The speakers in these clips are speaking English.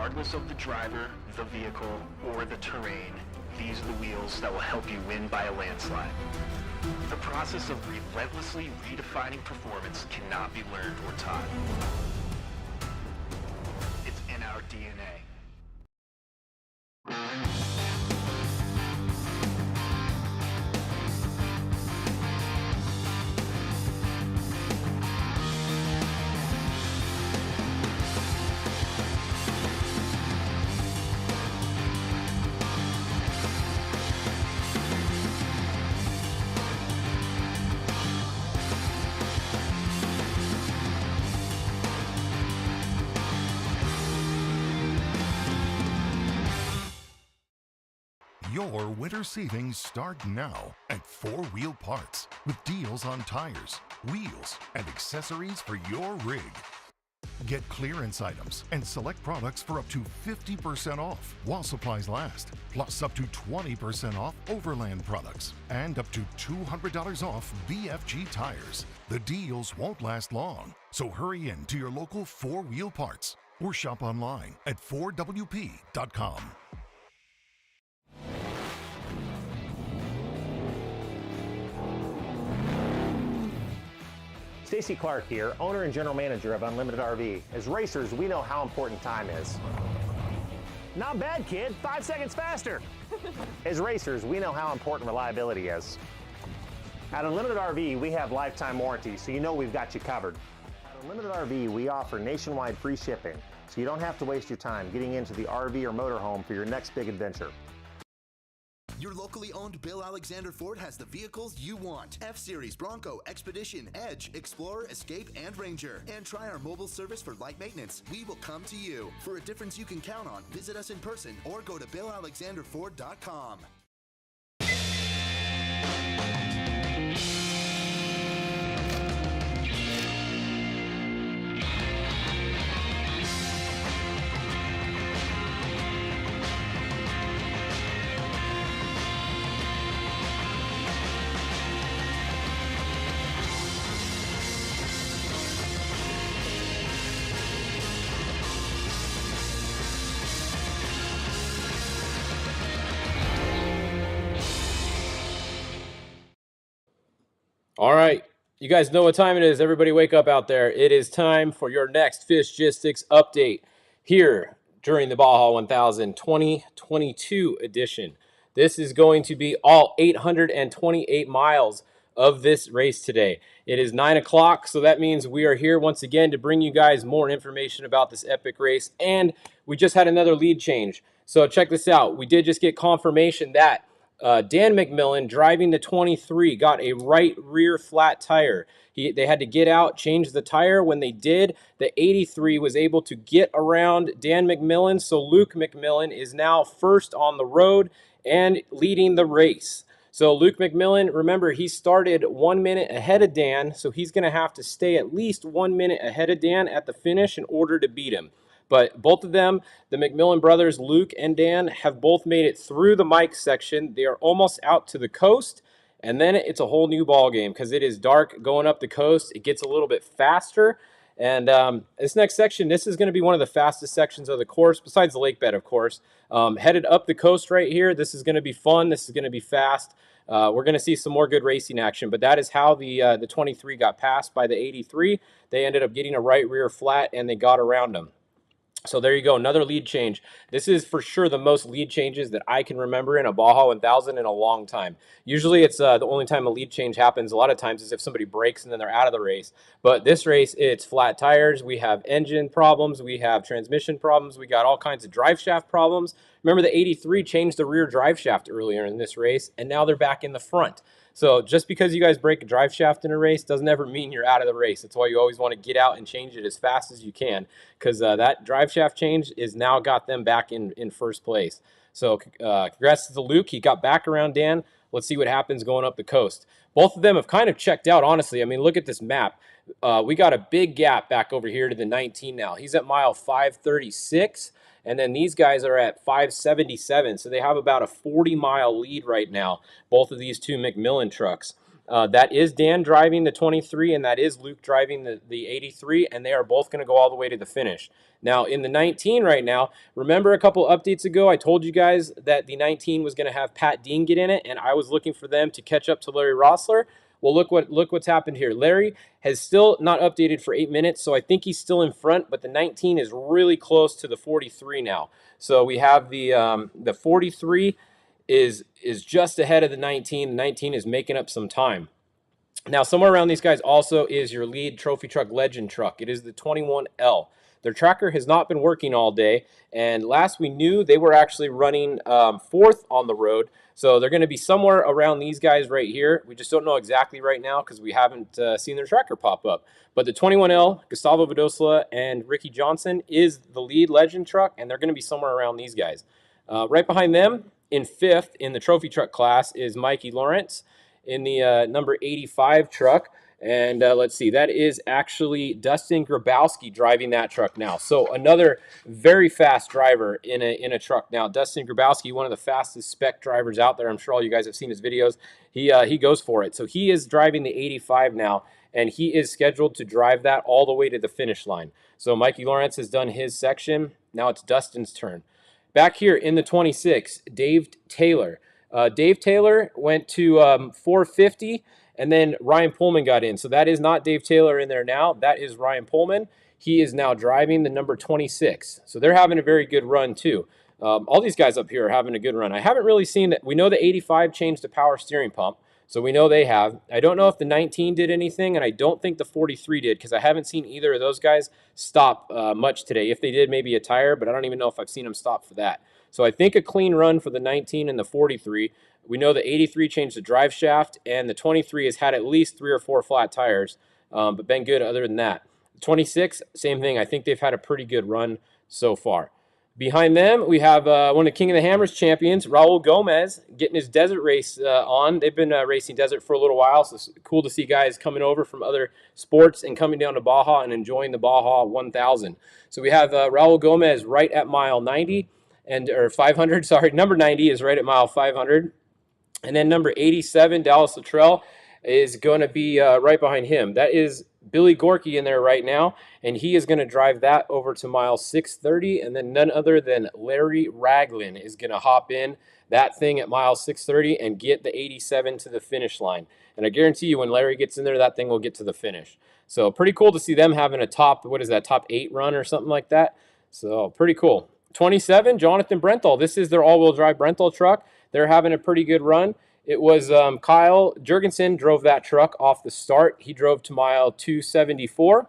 Regardless of the driver, the vehicle, or the terrain, these are the wheels that will help you win by a landslide. The process of relentlessly redefining performance cannot be learned or taught. It's in our DNA. Your winter savings start now at 4 Wheel Parts with deals on tires, wheels, and accessories for your rig. Get clearance items and select products for up to 50% off while supplies last, plus up to 20% off Overland products and up to $200 off BFG tires. The deals won't last long, so hurry in to your local 4 Wheel Parts or shop online at 4WP.com. Stacy Clark here, owner and general manager of Unlimited RV. As racers, we know how important time is. Not bad, kid. 5 seconds faster. As racers, we know how important reliability is. At Unlimited RV, we have lifetime warranty, so you know we've got you covered. At Unlimited RV, we offer nationwide free shipping, so you don't have to waste your time getting into the RV or motorhome for your next big adventure. Your locally owned Bill Alexander Ford has the vehicles you want. F-Series, Bronco, Expedition, Edge, Explorer, Escape, and Ranger. And try our mobile service for light maintenance. We will come to you. For a difference you can count on, visit us in person or go to BillAlexanderFord.com. All right, you guys know what time it is. Everybody wake up out there. It is time for your next Fishgistics update here during the Baja 1000 2022 edition. This is going to be all 828 miles of this race today. It is 9 o'clock, so that means we are here once again to bring you guys more information about this epic race, and we just had another lead change. So check this out. We did just get confirmation that Dan McMillan, driving the 23, got a right rear flat tire. They had to get out, change the tire. When they did, the 83 was able to get around Dan McMillan, so Luke McMillan is now first on the road and leading the race. So Luke McMillan, remember, he started 1 minute ahead of Dan, so he's going to have to stay at least 1 minute ahead of Dan at the finish in order to beat him. But both of them, the McMillan brothers, Luke and Dan, have both made it through the Mike section. They are almost out to the coast, and then it's a whole new ball game because it is dark going up the coast. It gets a little bit faster, and this next section, this is going to be one of the fastest sections of the course, besides the lake bed, of course. Headed up the coast right here, this is going to be fun. This is going to be fast. We're going to see some more good racing action, but that is how the 23 got passed by the 83. They ended up getting a right rear flat, and they got around them. So there you go, another lead change. This is for sure the most lead changes that I can remember in a Baja 1000 in a long time. Usually it's the only time a lead change happens a lot of times is if somebody breaks and then they're out of the race. But this race, it's flat tires, we have engine problems, we have transmission problems, we got all kinds of drive shaft problems. Remember the 83 changed the rear drive shaft earlier in this race, and now they're back in the front. So just because you guys break a drive shaft in a race doesn't ever mean you're out of the race. That's why you always want to get out and change it as fast as you can, because that drive shaft change is now got them back in first place. So congrats to Luke. He got back around Dan. Let's see what happens going up the coast. Both of them have kind of checked out, honestly. I mean, look at this map. We got a big gap back over here to the 19 now. He's at mile 536. And then these guys are at 577, so they have about a 40-mile lead right now, both of these two McMillan trucks. That is Dan driving the 23, and that is Luke driving the 83, and they are both going to go all the way to the finish. Now, in the 19 right now, remember a couple updates ago, I told you guys that the 19 was going to have Pat Dean get in it, and I was looking for them to catch up to Larry Rossler. Well, look what's happened here. Larry has still not updated for 8 minutes, so I think he's still in front, but the 19 is really close to the 43 now. So we have the 43 is just ahead of the 19. The 19 is making up some time. Now, somewhere around these guys also is your lead trophy truck legend truck. It is the 21L. Their tracker has not been working all day, and last we knew they were actually running fourth on the road. So they're going to be somewhere around these guys right here. We just don't know exactly right now because we haven't seen their tracker pop up. But the 21L, Gustavo Vidosla and Ricky Johnson is the lead legend truck, and they're going to be somewhere around these guys. Right behind them, in fifth in the trophy truck class, is Mikey Lawrence in the number 85 truck. And let's see, that is actually Dustin Grabowski driving that truck now. So another very fast driver in a truck now. Dustin Grabowski, one of the fastest spec drivers out there. I'm sure all you guys have seen his videos. He goes for it. So he is driving the 85 now, and he is scheduled to drive that all the way to the finish line. So Mikey Lawrence has done his section. Now it's Dustin's turn. Back here in the 26, Dave Taylor. Dave Taylor went to 450, and then Ryan Pullman got in. So that is not Dave Taylor in there now. That is Ryan Pullman. He is now driving the number 26. So they're having a very good run too. All these guys up here are having a good run. I haven't really seen that. We know the 85 changed the power steering pump. So we know they have. I don't know if the 19 did anything, and I don't think the 43 did because I haven't seen either of those guys stop much today. If they did, maybe a tire, but I don't even know if I've seen them stop for that. So I think a clean run for the 19 and the 43. We know the 83 changed the drive shaft, and the 23 has had at least 3 or 4 flat tires, but been good other than that. 26, same thing. I think they've had a pretty good run so far. Behind them, we have one of King of the Hammers champions, Raul Gomez, getting his desert race on. They've been racing desert for a little while, so it's cool to see guys coming over from other sports and coming down to Baja and enjoying the Baja 1000. So we have Raul Gomez right at mile 90, or 500, sorry. Number 90 is right at mile 500. And then number 87, Dallas Luttrell, is going to be right behind him. That is Billy Gorky in there right now, and he is going to drive that over to mile 630, and then none other than Larry Ragland is going to hop in that thing at mile 630 and get the 87 to the finish line. And I guarantee you when Larry gets in there, that thing will get to the finish. So pretty cool to see them having a top 8 run or something like that. So pretty cool. 27, Jonathan Brenthal. This is their all-wheel drive Brenthal truck. They're having a pretty good run. It was Kyle Jurgensen drove that truck off the start. He drove to mile 274.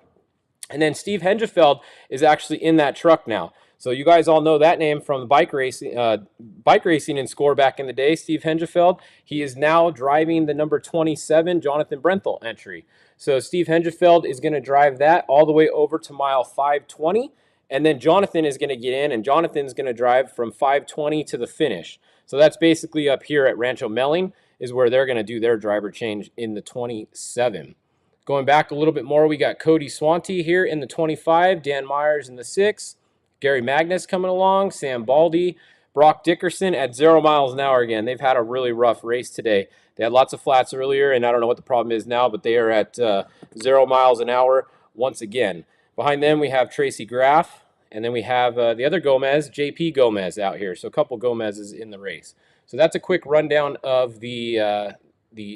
And then Steve Hengefeld is actually in that truck now. So you guys all know that name from bike racing and Score back in the day, Steve Hengefeld. He is now driving the number 27 Jonathan Brenthal entry. So Steve Hengefeld is going to drive that all the way over to mile 520. And then Jonathan is going to get in, and Jonathan's going to drive from 520 to the finish. So that's basically up here at Rancho Melling is where they're going to do their driver change in the 27. Going back a little bit more, we got Cody Swanty here in the 25, Dan Myers in the 6, Gary Magnus coming along, Sam Baldy, Brock Dickerson at 0 miles an hour again. They've had a really rough race today. They had lots of flats earlier, and I don't know what the problem is now, but they are at 0 miles an hour once again. Behind them, we have Tracy Graff. And then we have the other Gomez, JP Gomez, out here. So a couple Gomez's in the race. So that's a quick rundown of the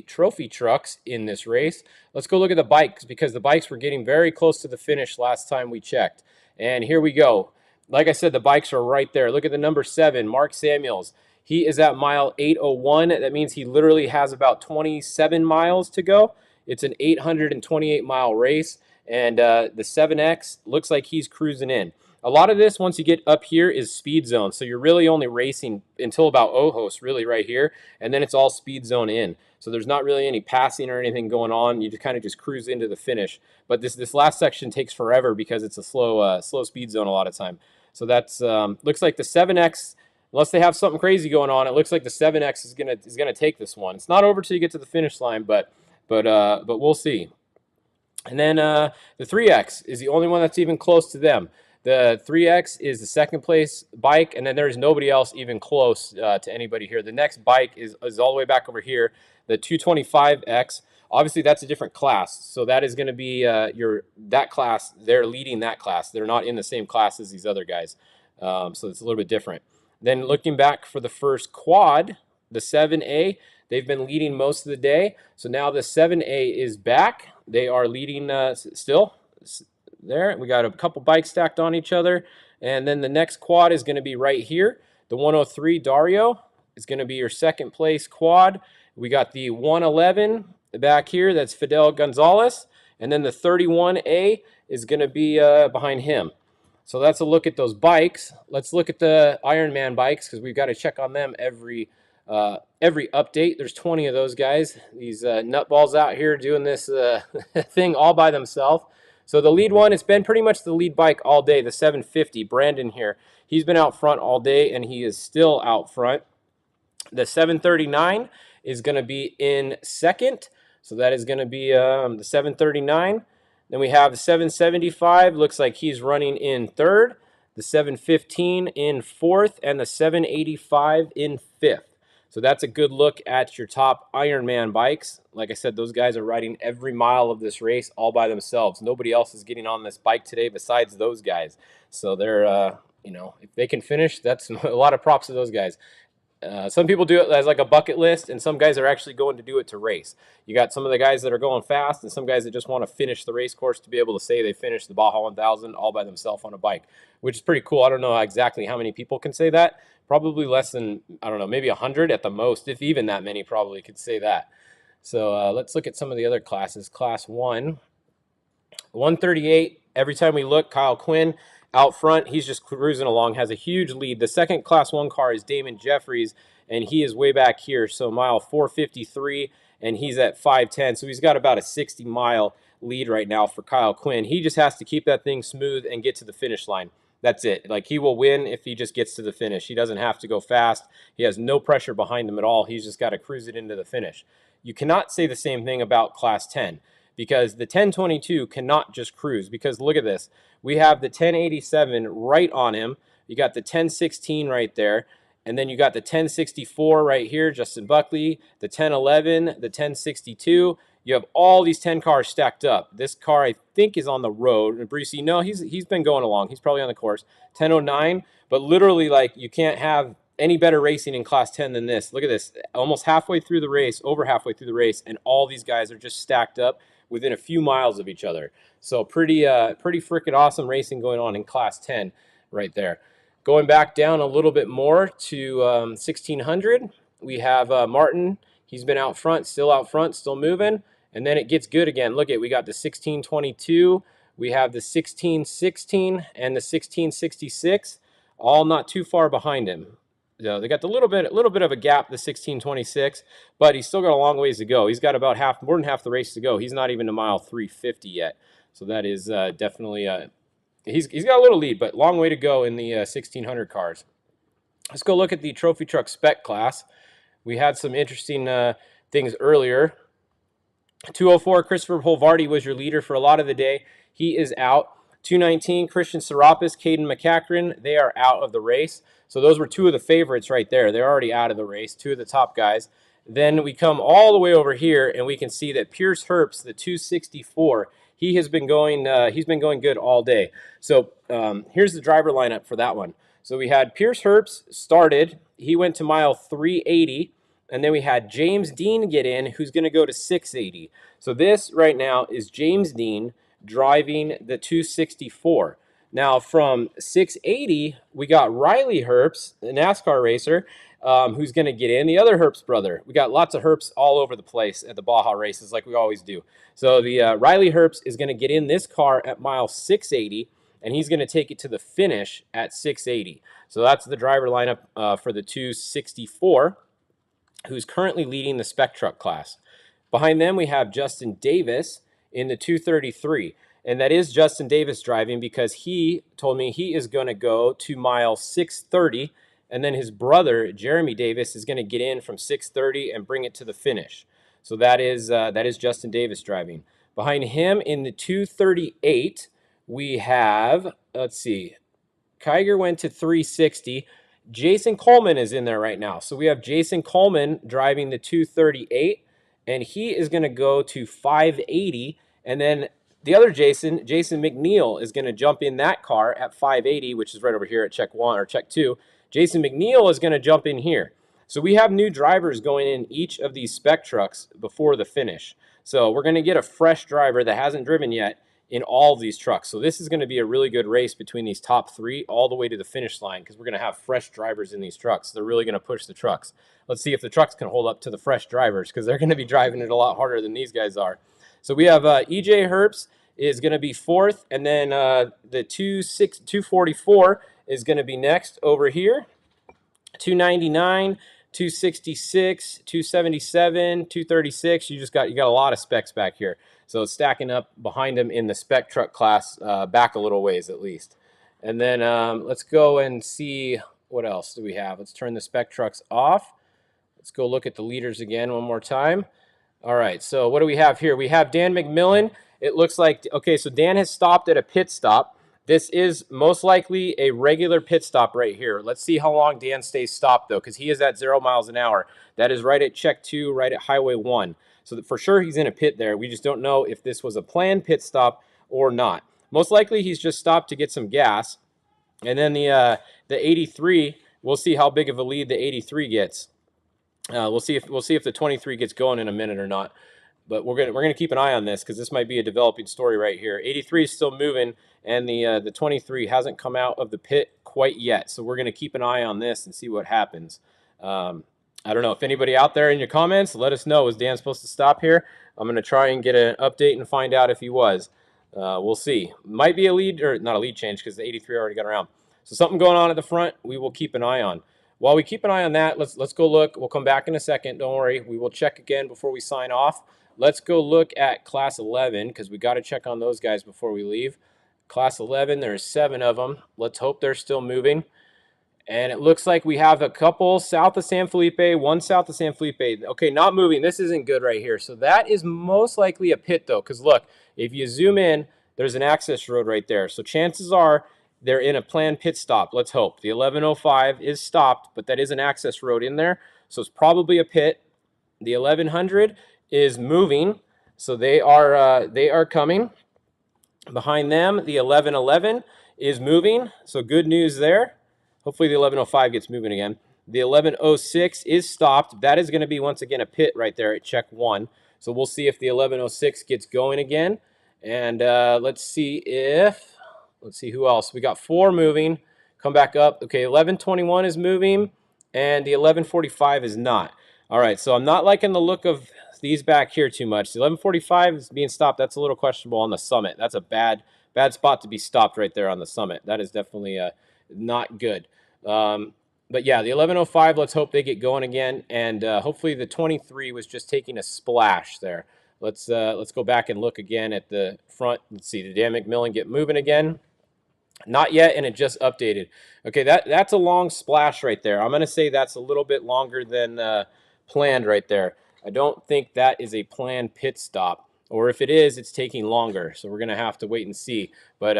trophy trucks in this race. Let's go look at the bikes because the bikes were getting very close to the finish last time we checked. And here we go. Like I said, the bikes are right there. Look at the number 7, Mark Samuels. He is at mile 801. That means he literally has about 27 miles to go. It's an 828-mile race. And the 7X looks like he's cruising in. A lot of this, once you get up here, is speed zone. So you're really only racing until about Ojos, really right here. And then it's all speed zone in. So there's not really any passing or anything going on. You just kind of just cruise into the finish. But this last section takes forever because it's a slow speed zone a lot of time. So that's looks like the 7X, unless they have something crazy going on, it looks like the 7X is gonna take this one. It's not over till you get to the finish line, but we'll see. And then the 3X is the only one that's even close to them. The 3X is the second place bike, and then there's nobody else even close to anybody here. The next bike is all the way back over here. The 225X, obviously that's a different class. So that is going to be that class. They're leading that class. They're not in the same class as these other guys. So it's a little bit different. Then looking back for the first quad, the 7A, they've been leading most of the day. So now the 7A is back. They are leading still. There, we got a couple bikes stacked on each other. And then the next quad is going to be right here. The 103 Dario is going to be your second place quad. We got the 111 back here. That's Fidel Gonzalez. And then the 31A is going to be behind him. So that's a look at those bikes. Let's look at the Ironman bikes because we've got to check on them every update. There's 20 of those guys. These nutballs out here doing this thing all by themselves. So the lead one, it's been pretty much the lead bike all day, the 750. Brandon here, he's been out front all day, and he is still out front. The 739 is going to be in second. So that is going to be the 739. Then we have the 775. Looks like he's running in third. The 715 in fourth, and the 785 in fifth. So that's a good look at your top Ironman bikes. Like I said, those guys are riding every mile of this race all by themselves. Nobody else is getting on this bike today besides those guys. So they're, if they can finish, that's a lot of props to those guys. Some people do it as like a bucket list, and some guys are actually going to do it to race. You got some of the guys that are going fast, and some guys that just want to finish the race course to be able to say they finished the Baja 1000 all by themselves on a bike, which is pretty cool. I don't know exactly how many people can say that. Probably less than, I don't know, maybe 100 at the most, if even that many probably could say that. So let's look at some of the other classes. Class 1, 138. Every time we look, Kyle Quinn out front, he's just cruising along, has a huge lead. The second Class 1 car is Damon Jeffries, and he is way back here. So mile 453, and he's at 510. So he's got about a 60-mile lead right now for Kyle Quinn. He just has to keep that thing smooth and get to the finish line. That's it. Like, he will win if he just gets to the finish. He doesn't have to go fast. He has no pressure behind him at all. He's just got to cruise it into the finish. You cannot say the same thing about Class 10 because the 1022 cannot just cruise, because look at this. We have the 1087 right on him. You got the 1016 right there. And then you got the 1064 right here, Justin Buckley, the 1011, the 1062. You have all these 10 cars stacked up. This car, I think, is on the road. And Brucey, no, he's been going along. He's probably on the course. 1009, but literally, like, you can't have any better racing in Class 10 than this. Look at this. Almost halfway through the race, over halfway through the race, and all these guys are just stacked up within a few miles of each other. So pretty freaking awesome racing going on in Class 10 right there. Going back down a little bit more to 1600, we have Martin. He's been out front, still moving. And then it gets good again. Look at, we got the 1622, we have the 1616, and the 1666, all not too far behind him. So they got the little bit of a gap, the 1626, but he's still got a long ways to go. He's got about more than half the race to go. He's not even to mile 350 yet. So that is definitely he's got a little lead, but long way to go in the 1600 cars. Let's go look at the trophy truck spec class. We had some interesting things earlier. 204, Christopher Polvardi was your leader for a lot of the day. He is out. 219, Christian Serapis, Caden McCachran, they are out of the race. So those were two of the favorites right there. They're already out of the race, two of the top guys. Then we come all the way over here, and we can see that Pierce Herbst, the 264, he's been going good all day. So here's the driver lineup for that one. So we had Pierce Herbst started. He went to mile 380. And then we had James Dean get in, who's going to go to 680. So this right now is James Dean driving the 264. Now from 680, we got Riley Herbst, a NASCAR racer, who's going to get in. The other Herbst brother. We got lots of Herbsts all over the place at the Baja races like we always do. So the Riley Herbst is going to get in this car at mile 680, and he's going to take it to the finish at 680. So that's the driver lineup for the 264. Who's currently leading the spec truck class. Behind them, we have Justin Davis in the 233. And that is Justin Davis driving because he told me he is going to go to mile 630. And then his brother, Jeremy Davis, is going to get in from 630 and bring it to the finish. So that is Justin Davis driving. Behind him in the 238, we have, let's see, Kiger went to 360. Jason Coleman is in there right now. So we have Jason Coleman driving the 238. and he is going to go to 580. And then the other Jason McNeil, is going to jump in that car at 580, which is right over here at check 1 or check 2. Jason McNeil is going to jump in here. So we have new drivers going in each of these spec trucks before the finish. So we're going to get a fresh driver that hasn't driven yet in all of these trucks. So this is going to be a really good race between these top 3 all the way to the finish line, because we're going to have fresh drivers in these trucks. They're really going to push the trucks. Let's see if the trucks can hold up to the fresh drivers, because they're going to be driving it a lot harder than these guys are. So we have EJ Herbst is going to be 4th, and then the 244 is going to be next over here. 299, 266, 277, 236. You got a lot of specs back here. So it's stacking up behind him in the spec truck class, back a little ways at least. And then let's go and see what else do we have. Let's turn the spec trucks off. Let's go look at the leaders again one more time. All right, so what do we have here? We have Dan McMillan. It looks like, okay, so Dan has stopped at a pit stop. This is most likely a regular pit stop right here. Let's see how long Dan stays stopped, though, because he is at 0 miles an hour. That is right at check 2, right at Highway 1. So for sure he's in a pit there. We just don't know if this was a planned pit stop or not. Most likely he's just stopped to get some gas. And then the 83, we'll see how big of a lead the 83 gets. We'll see if the 23 gets going in a minute or not. But we're gonna keep an eye on this, because this might be a developing story right here. 83 is still moving, and the 23 hasn't come out of the pit quite yet. So we're gonna keep an eye on this and see what happens. I don't know if anybody out there in your comments, let us know. Was Dan supposed to stop here? I'm gonna try and get an update and find out if he was. We'll see. Might be a lead, or not a lead change, because the 83 already got around. So something going on at the front, we will keep an eye on. While we keep an eye on that, let's go look. We'll come back in a second. Don't worry. We will check again before we sign off. Let's go look at Class 11, because we got to check on those guys before we leave. Class 11, there's 7 of them. Let's hope they're still moving. And it looks like we have a couple south of San Felipe, 1 south of San Felipe. Okay, not moving. This isn't good right here. So that is most likely a pit, though, because look, if you zoom in, there's an access road right there. So chances are they're in a planned pit stop. Let's hope. The 1105 is stopped, but that is an access road in there. So it's probably a pit. The 1100 is moving, so they are coming. Behind them, the 1111 is moving, so good news there. Hopefully the 1105 gets moving again. The 1106 is stopped. That is going to be, once again, a pit right there at check 1. So we'll see if the 1106 gets going again. And let's see who else. We got 4 moving. Come back up. Okay, 1121 is moving, and the 1145 is not. All right, so I'm not liking the look of these back here too much. The 1145 is being stopped. That's a little questionable on the summit. That's a bad spot to be stopped right there on the summit. That is definitely not good. But yeah, the 1105, let's hope they get going again. And hopefully the 23 was just taking a splash there. Let's go back and look again at the front. Let's see, did Dan McMillan get moving again? Not yet, and it just updated. Okay, that's a long splash right there. I'm going to say that's a little bit longer than planned right there. I don't think that is a planned pit stop, or if it is, it's taking longer. So we're going to have to wait and see. But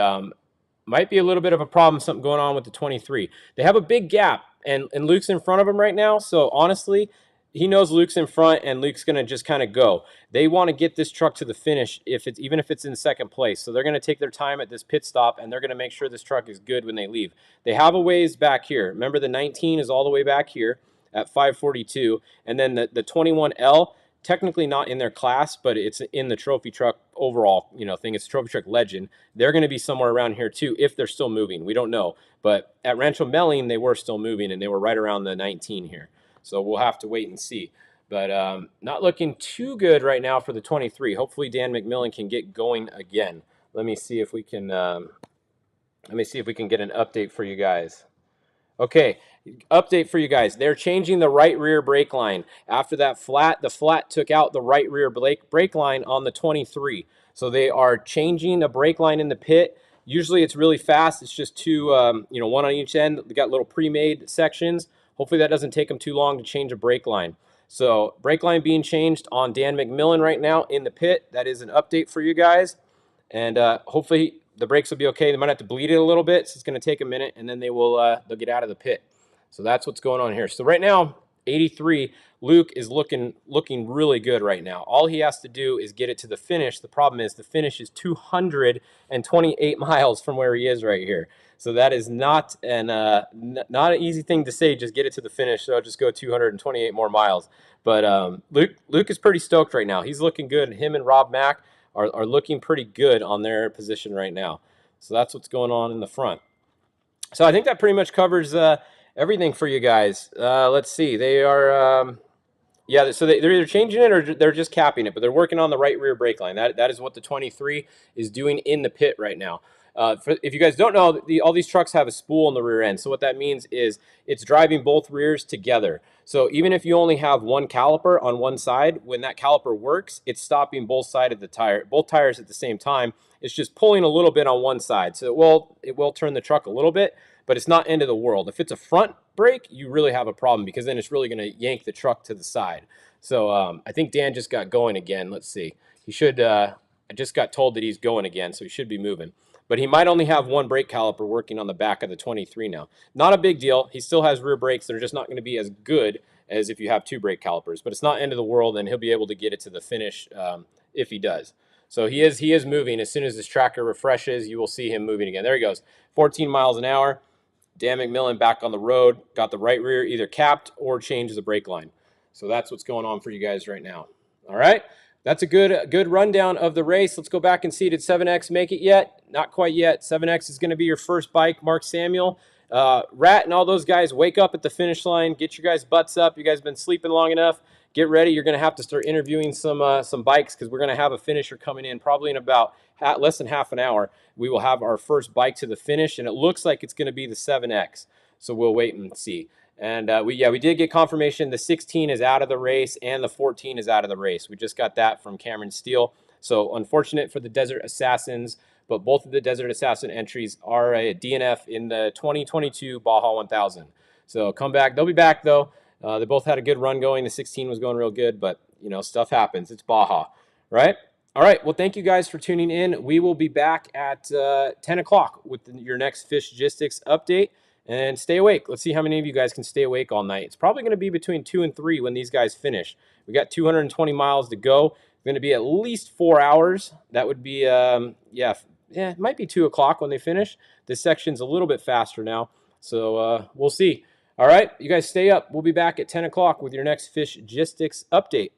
might be a little bit of a problem, something going on with the 23. They have a big gap, and Luke's in front of him right now. So honestly, he knows Luke's in front, and Luke's going to just kind of go. They want to get this truck to the finish, even if it's in second place. So they're going to take their time at this pit stop, and they're going to make sure this truck is good when they leave. They have a ways back here. Remember, the 19 is all the way back here at 542, and then the 21L, technically not in their class, but it's in the trophy truck overall thing. It's a trophy truck legend. They're going to be somewhere around here too, if they're still moving. We don't know, but at Rancho Melling they were still moving, and they were right around the 19 here. So we'll have to wait and see. But not looking too good right now for the 23. Hopefully Dan McMillan can get going again. Let me see if we can get an update for you guys. Okay, update for you guys. They're changing the right rear brake line. After that flat, the flat took out the right rear brake line on the 23. So they are changing the brake line in the pit. Usually it's really fast. It's just 2, one on each end. They got little pre-made sections. Hopefully that doesn't take them too long to change a brake line. So brake line being changed on Dan McMillan right now in the pit. That is an update for you guys. And hopefully the brakes will be okay. They might have to bleed it a little bit, so it's going to take a minute, and then they'll get out of the pit. So that's what's going on here. So right now, 83. Luke is looking really good right now. All he has to do is get it to the finish. The problem is the finish is 228 miles from where he is right here. So that is not not an easy thing to say. Just get it to the finish. So I'll just go 228 more miles. But Luke is pretty stoked right now. He's looking good. Him and Rob Mack are looking pretty good on their position right now. So that's what's going on in the front. So I think that pretty much covers everything for you guys. Let's see. They are, yeah, so they're either changing it or they're just capping it, but they're working on the right rear brake line. That is what the 23 is doing in the pit right now. If you guys don't know, all these trucks have a spool on the rear end. So what that means is it's driving both rears together. So even if you only have one caliper on one side, when that caliper works, it's stopping both sides of the tire, both tires at the same time. It's just pulling a little bit on one side. So it will turn the truck a little bit, but it's not end of the world. If it's a front brake, you really have a problem because then it's really going to yank the truck to the side. So I think Dan just got going again. Let's see. He should, I just got told that he's going again, so he should be moving. But he might only have one brake caliper working on the back of the 23 now. Not a big deal. He still has rear brakes. They're just not going to be as good as if you have two brake calipers. But it's not end of the world, and he'll be able to get it to the finish if he does. So he is moving. As soon as this tracker refreshes, you will see him moving again. There he goes. 14 miles an hour. Dan McMillan back on the road. Got the right rear either capped or changed the brake line. So that's what's going on for you guys right now. All right. That's a good rundown of the race. Let's go back and see, did 7X make it yet? Not quite yet. 7X is going to be your first bike. Mark Samuel, Rat and all those guys, wake up at the finish line. Get your guys' butts up. You guys have been sleeping long enough. Get ready. You're going to have to start interviewing some bikes because we're going to have a finisher coming in probably in about less than half an hour. We will have our first bike to the finish, and it looks like it's going to be the 7X. So we'll wait and see. And we did get confirmation the 16 is out of the race and the 14 is out of the race. We just got that from Cameron Steele. So unfortunate for the Desert Assassins, but both of the Desert Assassin entries are a DNF in the 2022 Baja 1000. So come back. They'll be back though. They both had a good run going. The 16 was going real good, but you know, stuff happens. It's Baja, right? All right. Well, thank you guys for tuning in. We will be back at 10 o'clock with your next Fishgistics update. And stay awake. Let's see how many of you guys can stay awake all night. It's probably going to be between 2 and 3 when these guys finish. We got 220 miles to go. It's going to be at least 4 hours. That would be, it might be 2 o'clock when they finish. This section's a little bit faster now. So we'll see. All right, you guys stay up. We'll be back at 10 o'clock with your next Fishgistics update.